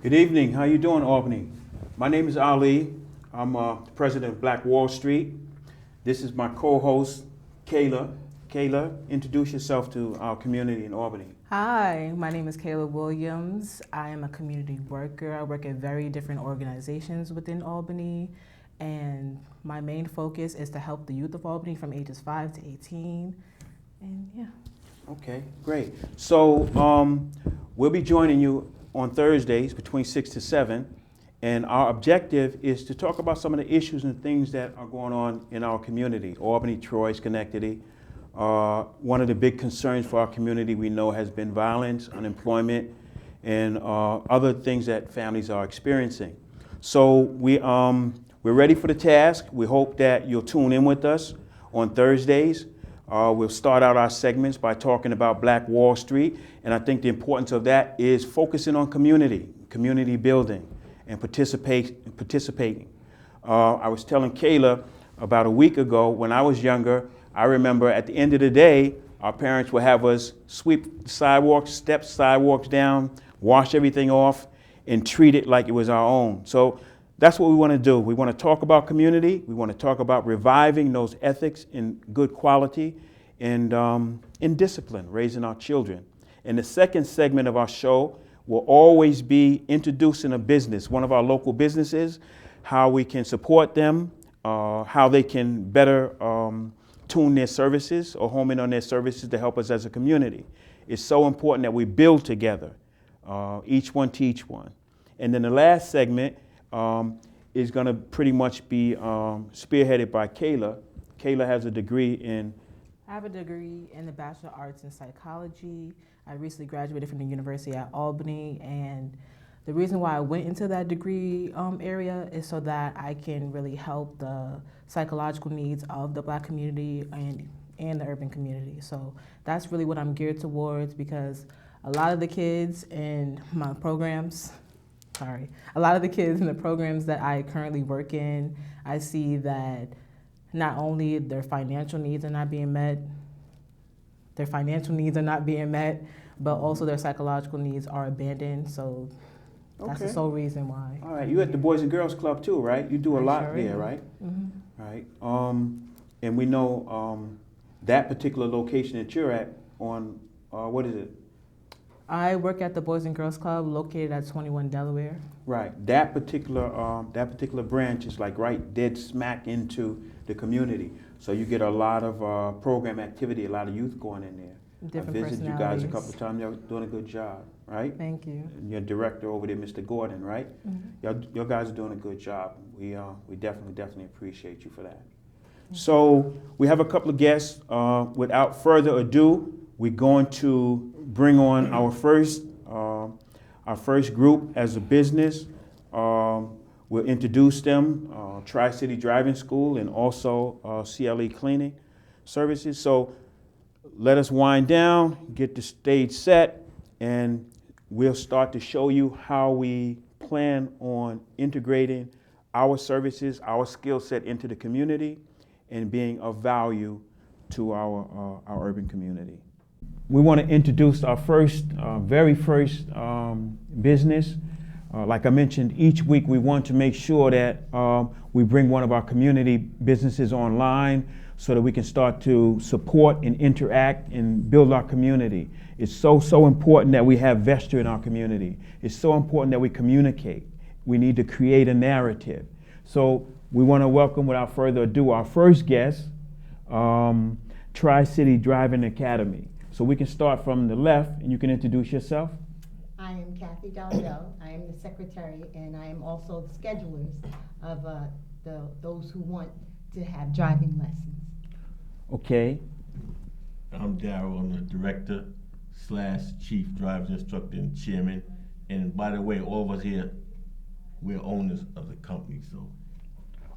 Good evening. How you doing, Albany? My name is Ali. I'm the president of Black Wall Street. This is my co-host, Kayla. Kayla, introduce yourself to our community in Albany. Hi, my name is Kayla Williams. I am a community worker. I work at very different organizations within Albany, and my main focus is to help the youth of Albany from ages 5 to 18. And yeah. Okay, great. So we'll be joining you on Thursdays between 6 to 7, and our objective is to talk about some of the issues and things that are going on in our community, Albany, Troy, Schenectady. One of the big concerns for our community we know has been violence, unemployment, and other things that families are experiencing. So we're ready for the task. We hope that you'll tune in with us on Thursdays. We'll start out our segments by talking about Black Wall Street, and I think the importance of that is focusing on community building, and participating. I was telling Kayla about a week ago, when I was younger, I remember at the end of the day, our parents would have us sweep sidewalks, step sidewalks down, wash everything off, and treat it like it was our own. So that's what we want to do. We want to talk about community. We want to talk about reviving those ethics in good quality and in discipline, raising our children. And the second segment of our show will always be introducing a business, one of our local businesses, how we can support them, how they can better tune their services or home in on their services to help us as a community. It's so important that we build together, each one teach one. And then the last segment is going to pretty much be spearheaded by Kayla. Kayla has a degree in... I have a degree in the Bachelor of Arts in Psychology. I recently graduated from the University at Albany, and the reason why I went into that degree area is so that I can really help the psychological needs of the Black community and the urban community. So that's really what I'm geared towards, because a lot of the kids in my programs, a lot of the kids in the programs that I currently work in, I see that not only their financial needs are not being met, but also their psychological needs are abandoned. So that's the sole reason why. All right, you at the Boys and Girls Club too, right? You do a lot sure there, am. right? Mm-hmm. Right. And we know that particular location that you're at on, what is it? I work at the Boys and Girls Club located at 21 Delaware. Right. That particular branch is like right dead smack into the community. So you get a lot of program activity, a lot of youth going in there. Different I visited you guys a couple of times. You're doing a good job, right? Thank you. And your director over there, Mr. Gordon, right? Mm-hmm. Your guys are doing a good job. We definitely appreciate you for that. So we have a couple of guests. Without further ado, we're going to bring on our first group as a business. We'll introduce them, Tri-City Driving School and also CLE Cleaning Services. So let us wind down, get the stage set, and we'll start to show you how we plan on integrating our services, our skill set into the community and being of value to our urban community. We want to introduce our very first business. Like I mentioned, each week we want to make sure that we bring one of our community businesses online so that we can start to support and interact and build our community. It's so important that we have vesture in our community. It's so important that we communicate. We need to create a narrative. So we want to welcome, without further ado, our first guest, Tri-City Driving Academy. So we can start from the left, and you can introduce yourself. I am Kathy Daldell. I am the secretary, and I am also the schedulers of those who want to have driving lessons. Okay. I'm Darryl. I'm the director / chief driver's instructor and chairman. And by the way, all of us here, we're owners of the company. So.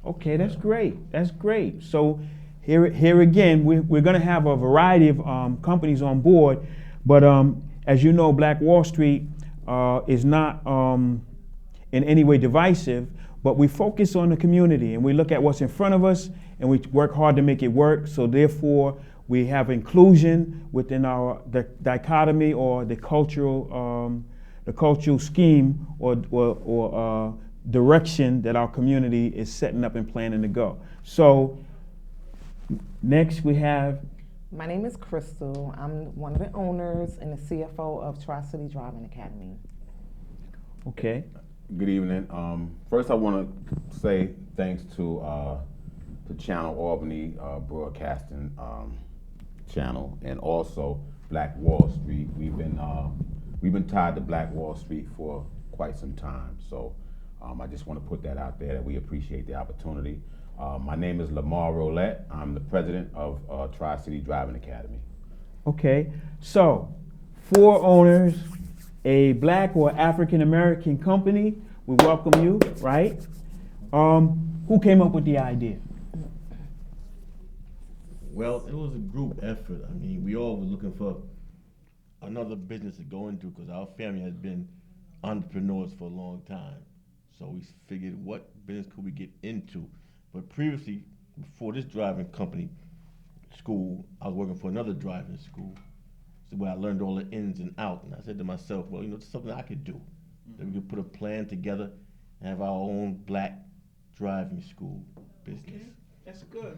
Okay, that's great. That's great. So here again, we're going to have a variety of companies on board, but as you know, Black Wall Street is not in any way divisive, but we focus on the community and we look at what's in front of us and we work hard to make it work. So therefore, we have inclusion within the dichotomy or the cultural the cultural scheme or direction that our community is setting up and planning to go. So next we have. My name is Crystal. I'm one of the owners and the CFO of Tri-City Driving Academy. Okay. Good evening. First, I want to say thanks to Channel Albany Broadcasting Channel, and also Blackwall Street. We've been tied to Blackwall Street for quite some time. So I just want to put that out there that we appreciate the opportunity. My name is Lamar Roulette. I'm the president of Tri-City Driving Academy. Okay. So 4 owners, a Black or African American company. We welcome you, right? Who came up with the idea? Well, it was a group effort. I mean, we all were looking for another business to go into because our family has been entrepreneurs for a long time. So we figured, what business could we get into? But previously, before this driving company school, I was working for another driving school. So where I learned all the ins and outs. And I said to myself, well, it's something I could do. That we could put a plan together and have our own Black driving school business. Okay. That's good.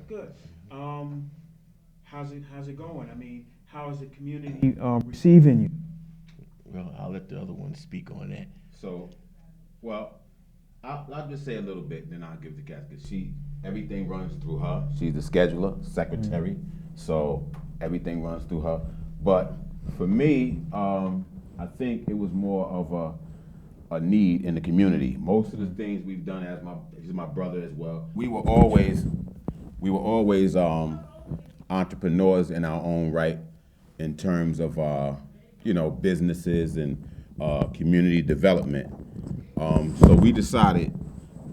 How's it going? I mean, how is the community receiving you? Well, I'll let the other one speak on that. So, well, I'll just say a little bit, then I'll give it to Cass, because everything runs through her. She's the scheduler, secretary, so everything runs through her. But for me, I think it was more of a need in the community. Most of the things we've done, he's my brother as well. We were always entrepreneurs in our own right in terms of businesses and community development. So we decided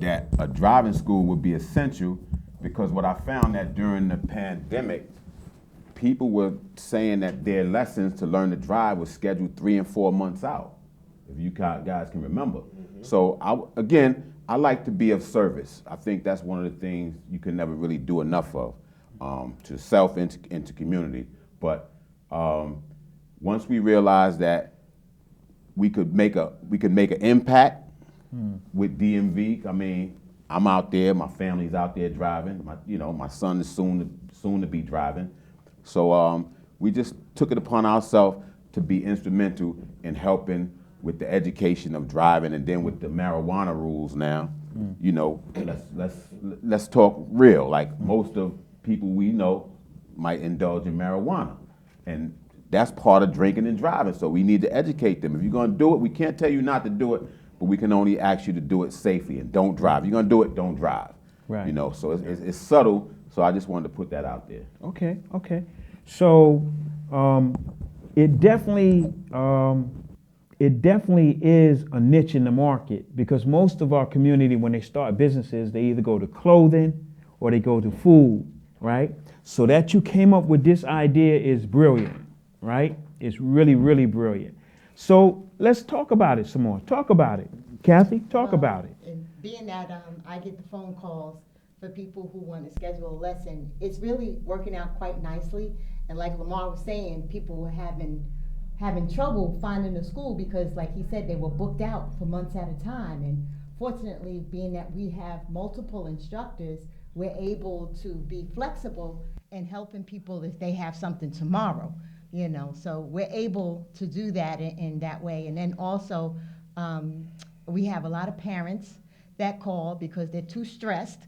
that a driving school would be essential, because what I found that during the pandemic, people were saying that their lessons to learn to drive was scheduled 3 and 4 months out, if you guys can remember. Mm-hmm. So I like to be of service. I think that's one of the things you can never really do enough of, to self and to community. But once we realized that we could make an impact with DMV. I mean, I'm out there, my family's out there driving. My son is soon to be driving. So we just took it upon ourselves to be instrumental in helping with the education of driving, and then with the marijuana rules now. Let's talk real. Like, most of people we know might indulge in marijuana, and that's part of drinking and driving. So we need to educate them. If you're going to do it, we can't tell you not to do it, but we can only ask you to do it safely, and don't drive. If you're going to do it, don't drive. Right. So it's subtle. So I just wanted to put that out there. Okay. So it definitely is a niche in the market, because most of our community, when they start businesses, they either go to clothing or they go to food, right? So that you came up with this idea is brilliant, right? It's really, really brilliant. So let's talk about it some more. Talk about it. Kathy, talk about it. And being that I get the phone calls for people who want to schedule a lesson, it's really working out quite nicely. And like Lamar was saying, people were having trouble finding a school because, like he said, they were booked out for months at a time. And fortunately, being that we have multiple instructors, we're able to be flexible in helping people if they have something tomorrow. So we're able to do that in that way. And then also, we have a lot of parents that call because they're too stressed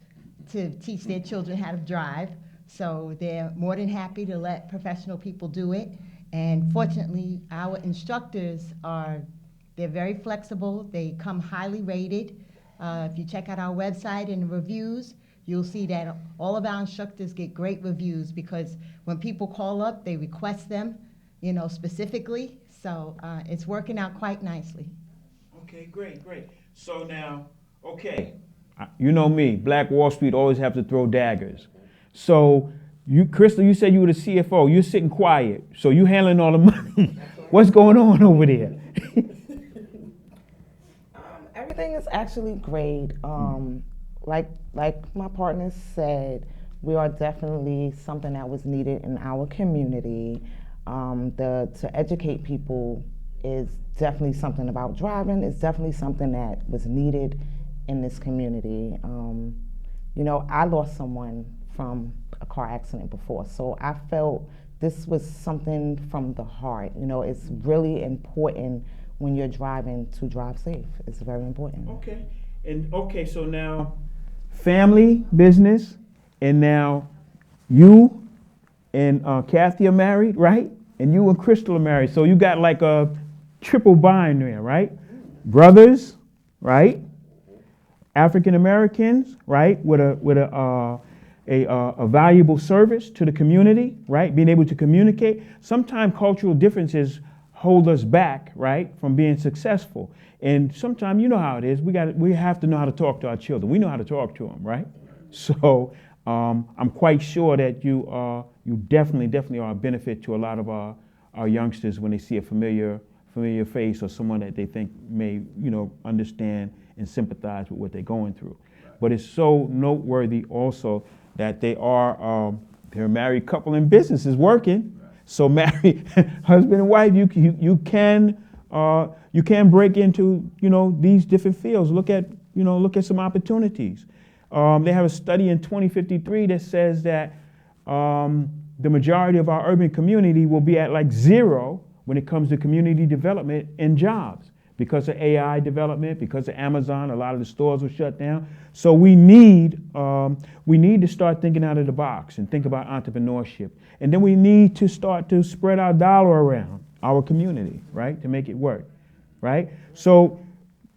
to teach their children how to drive. So they're more than happy to let professional people do it. And fortunately, our instructors they're very flexible. They come highly rated. If you check out our website and the reviews, you'll see that all of our instructors get great reviews, because when people call up, they request them, specifically. So it's working out quite nicely. Okay, great. So now, you know me, Black Wall Street always have to throw daggers. So Crystal, you said you were the CFO. You're sitting quiet, so you handling all the money. What's going on over there? Everything is actually great. Like my partner said, we are definitely something that was needed in our community, to educate people is definitely something about driving. It's definitely something that was needed in this community. You know, I lost someone from a car accident before, so I felt this was something from the heart. You know, it's really important when you're driving to drive safe. It's very important. Okay. And okay, so now family, business, and now you and Kathy are married, right? And you and Crystal are married. So you got like a triple bind there, right? Brothers, right? African Americans, right? With a valuable service to the community, right? Being able to communicate. Sometimes cultural differences hold us back, right, from being successful. And sometimes you know how it is. We have to know how to talk to our children. We know how to talk to them, right? So I'm quite sure that you definitely are a benefit to a lot of our youngsters when they see a familiar face or someone that they think may, understand and sympathize with what they're going through. But it's so noteworthy also that they're a married couple in business is working. So married husband and wife, you can break into these different fields. Look at some opportunities. They have a study in 2053 that says that the majority of our urban community will be at like 0 when it comes to community development and jobs because of AI development, because of Amazon. A lot of the stores were shut down. So we need to start thinking out of the box and think about entrepreneurship. And then we need to start to spread our dollar around our community, right, to make it work, right? So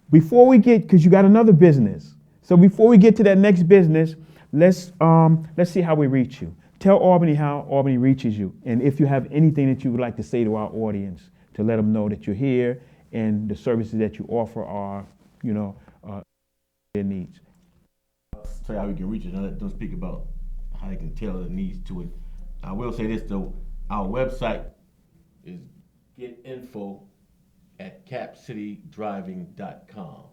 before we get, because you got another business, so before we get to that next business, let's see how we reach you. Tell Albany how Albany reaches you, and if you have anything that you would like to say to our audience to let them know that you're here and the services that you offer are, their needs. I'll tell you how we can reach it. Now, don't speak about how they can tailor the needs to it. I will say this though, our website is getinfo@capcitydriving.com.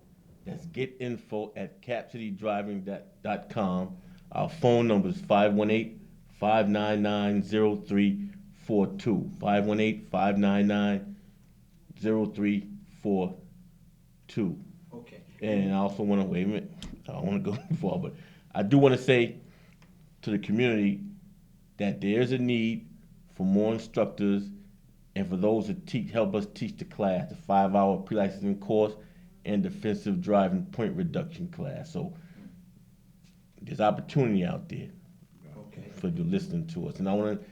That's getinfo@capcitydriving.com. Our phone number is 518-599-0342. 518-599-0342. Okay. And I also want to, wait a minute, I don't want to go too far, but I do want to say to the community that there's a need for more instructors and for those to help us teach the class, the 5-hour pre-licensing course and defensive driving point reduction class. So there's opportunity out there for you listening to us. And I want to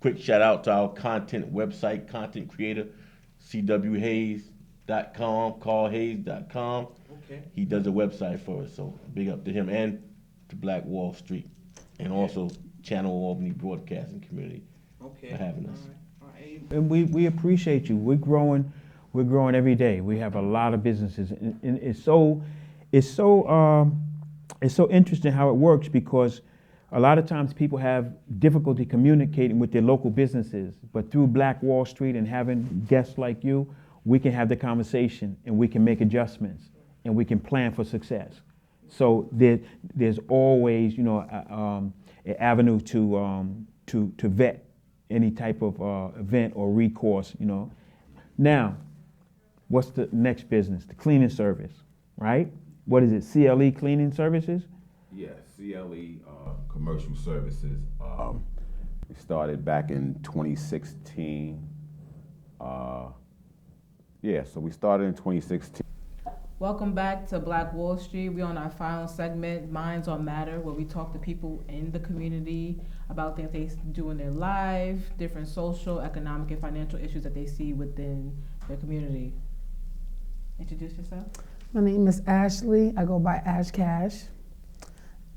quick shout out to our content website, content creator, cwhayes.com, carlhayes.com. Okay. He does a website for us, so big up to him and to Blackwall Street, and also Channel Albany Broadcasting Community for having us. All right. And we appreciate you. We're growing every day. We have a lot of businesses, and it's so interesting how it works because a lot of times people have difficulty communicating with their local businesses, but through Black Wall Street and having guests like you, we can have the conversation and we can make adjustments and we can plan for success. So there's always, an avenue to vet any type of event or recourse, Now, what's the next business? The cleaning service, right? What is it, CLE Cleaning Services? Yeah, CLE Commercial Services. We started back in 2016. So we started in 2016. Welcome back to Black Wall Street. We're on our final segment, Minds on Matter, where we talk to people in the community about things they do in their life, different social, economic, and financial issues that they see within their community. Introduce yourself. My name is Ashley. I go by Ash Cash.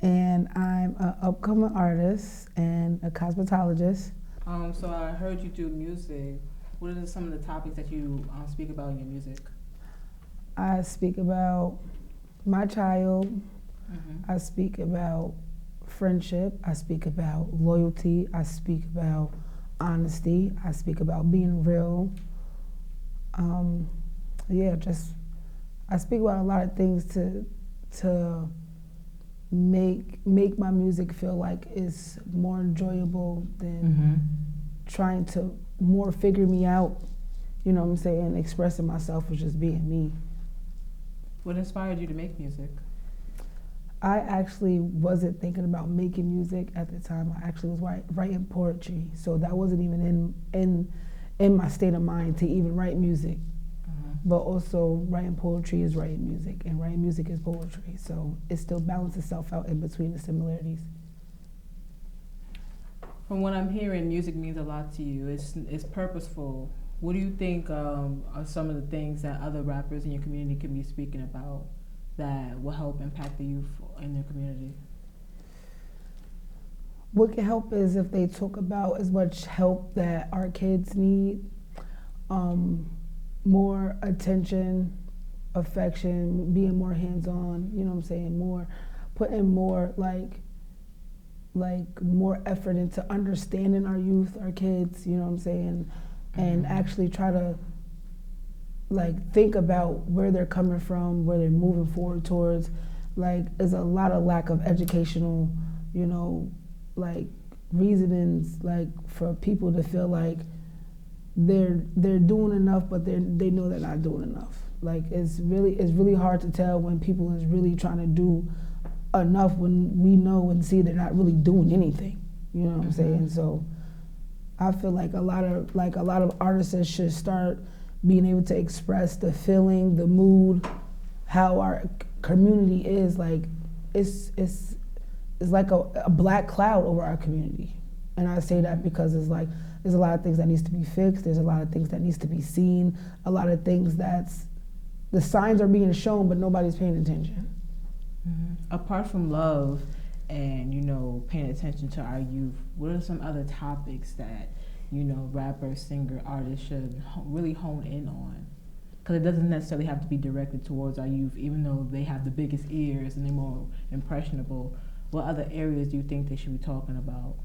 And I'm an upcoming artist and a cosmetologist. So I heard you do music. What are some of the topics that you speak about in your music? I speak about my child. Mm-hmm. I speak about friendship. I speak about loyalty. I speak about honesty. I speak about being real. I speak about a lot of things to make my music feel like it's more enjoyable than trying to more figure me out, you know what I'm saying, expressing myself was just being me. What inspired you to make music? I actually wasn't thinking about making music at the time. I actually was writing poetry, so that wasn't even in my state of mind to even write music. But also writing poetry is writing music, and writing music is poetry. So it still balances itself out in between the similarities. From what I'm hearing, music means a lot to you. It's purposeful. What do you think are some of the things that other rappers in your community can be speaking about that will help impact the youth in their community? What can help is if they talk about as much help that our kids need, more attention, affection, being more hands-on, you know what I'm saying, putting more like more effort into understanding our youth, our kids, you know what I'm saying, and actually try to like think about where they're coming from, where they're moving forward towards. Like, there's a lot of lack of educational, you know, like reasonings, like for people to feel like they're doing enough, but they know they're not doing enough. Like, it's really hard to tell when people is really trying to do enough when we know and see they're not really doing anything. You know what I'm saying? So I feel like a lot of artists should start being able to express the feeling, the mood, how our community is. Like, it's like a black cloud over our community. And I say that because it's like there's a lot of things that needs to be fixed, there's a lot of things that needs to be seen, a lot of things the signs are being shown but nobody's paying attention. Apart from love and, you know, paying attention to our youth, what are some other topics that, you know, rappers, singer, artists should really hone in on? Because it doesn't necessarily have to be directed towards our youth, even though they have the biggest ears and they're more impressionable. What other areas do you think they should be talking about?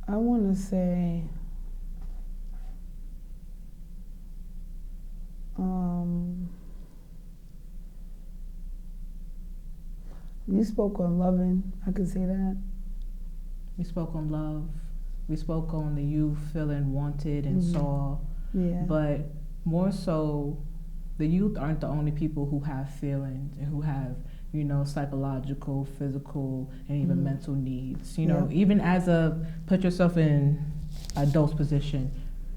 I want to say, you spoke on loving, I could say that. We spoke on love. We spoke on the youth feeling wanted and saw. Yeah. But more so, the youth aren't the only people who have feelings and who have, you know, psychological, physical, and even mental needs. You know, even put yourself in adult's position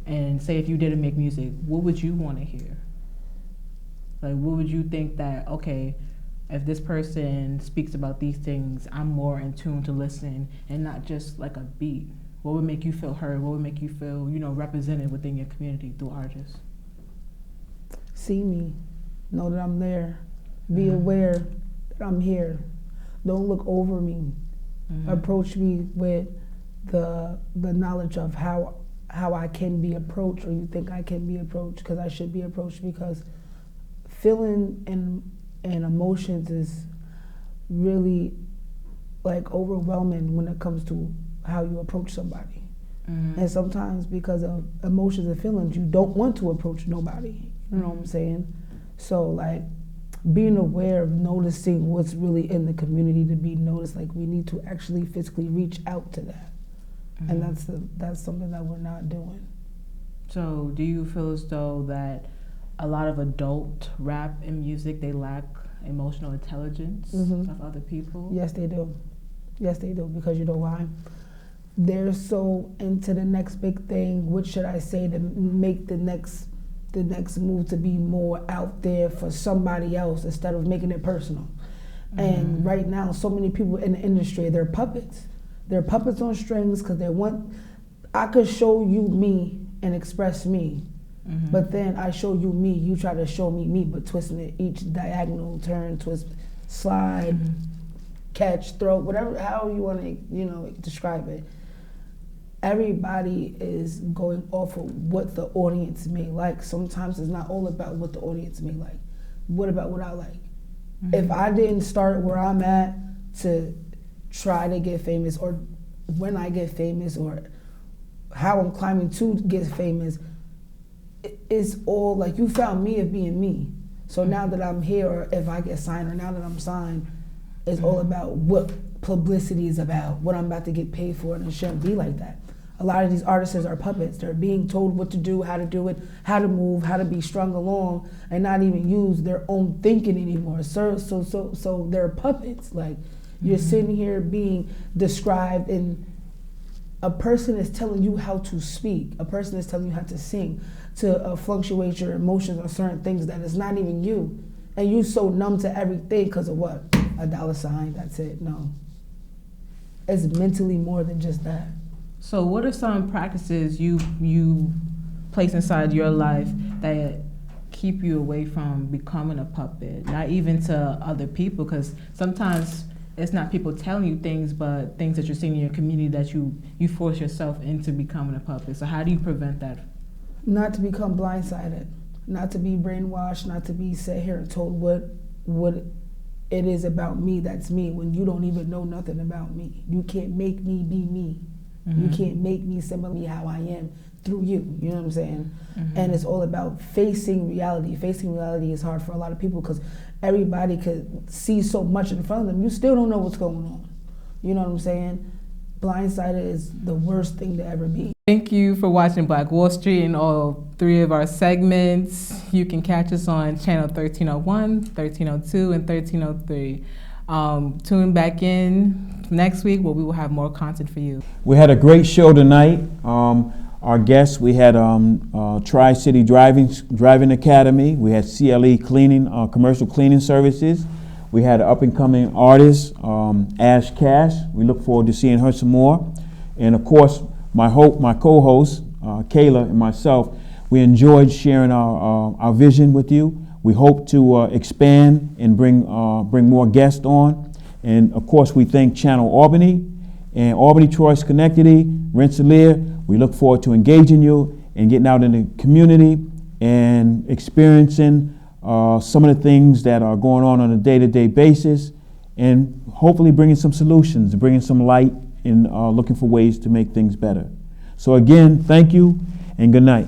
and say if you didn't make music, what would you want to hear? Like, what would you think that, okay, if this person speaks about these things, I'm more in tune to listen and not just like a beat? What would make you feel heard? What would make you feel, you know, represented within your community through artists? See me, know that I'm there, be aware that I'm here. Don't look over me. Approach me with the knowledge of how I can be approached, or you think I can be approached, because I should be approached, because feeling and emotions is really like overwhelming when it comes to how you approach somebody. And sometimes because of emotions and feelings, you don't want to approach nobody. You know what I'm saying? So like being aware of noticing what's really in the community to be noticed, like we need to actually physically reach out to that. And that's something that we're not doing. So do you feel as though that a lot of adult rap and music, they lack emotional intelligence of other people? Yes, they do. Yes, they do, because you know why? They're so into the next big thing. What should I say to make the next move to be more out there for somebody else instead of making it personal? And right now, so many people in the industry, they're puppets. They're puppets on strings because I could show you me and express me. But then I show you me, you try to show me, but twisting it each diagonal turn, twist, slide, catch, throw, whatever, how you want to, you know, describe it. Everybody is going off of what the audience may like. Sometimes it's not all about what the audience may like. What about what I like? If I didn't start where I'm at to try to get famous, or when I get famous, or how I'm climbing to get famous, it's all like you found me of being me. So now that I'm here, or if I get signed, or now that I'm signed, it's all about what publicity is about, what I'm about to get paid for, and it shouldn't be like that. A lot of these artists are puppets. They're being told what to do, how to do it, how to move, how to be strung along, and not even use their own thinking anymore. So they're puppets. Like, you're sitting here being described, and a person is telling you how to speak. A person is telling you how to sing, to fluctuate your emotions on certain things that is not even you. And you so numb to everything because of what? A dollar sign, that's it. No. It's mentally more than just that. So what are some practices you place inside your life that keep you away from becoming a puppet? Not even to other people, because sometimes it's not people telling you things, but things that you're seeing in your community that you force yourself into becoming a puppet. So how do you prevent that? Not to become blindsided, not to be brainwashed, not to be set here and told what it is about me that's me when you don't even know nothing about me. You can't make me be me. Mm-hmm. You can't make me similarly how I am through you. You know what I'm saying? Mm-hmm. And it's all about facing reality. Facing reality is hard for a lot of people because everybody could see so much in front of them. You still don't know what's going on. You know what I'm saying? Blindsided is the worst thing to ever be. Thank you for watching Black Wall Street and all 3 of our segments. You can catch us on channel 1301, 1302, and 1303. Tune back in next week where we will have more content for you. We had a great show tonight. Our guests, we had Tri-City Driving Academy. We had CLE Cleaning, Commercial Cleaning Services. We had an up-and-coming artist, Ash Cash. We look forward to seeing her some more. And of course, my co-host, Kayla, and myself, we enjoyed sharing our vision with you. We hope to expand and bring more guests on. And of course, we thank Channel Albany and Albany, Troy, Schenectady, Rensselaer. We look forward to engaging you and getting out in the community and experiencing some of the things that are going on a day-to-day basis, and hopefully bringing some solutions, bringing some light, and looking for ways to make things better. So again, thank you and good night.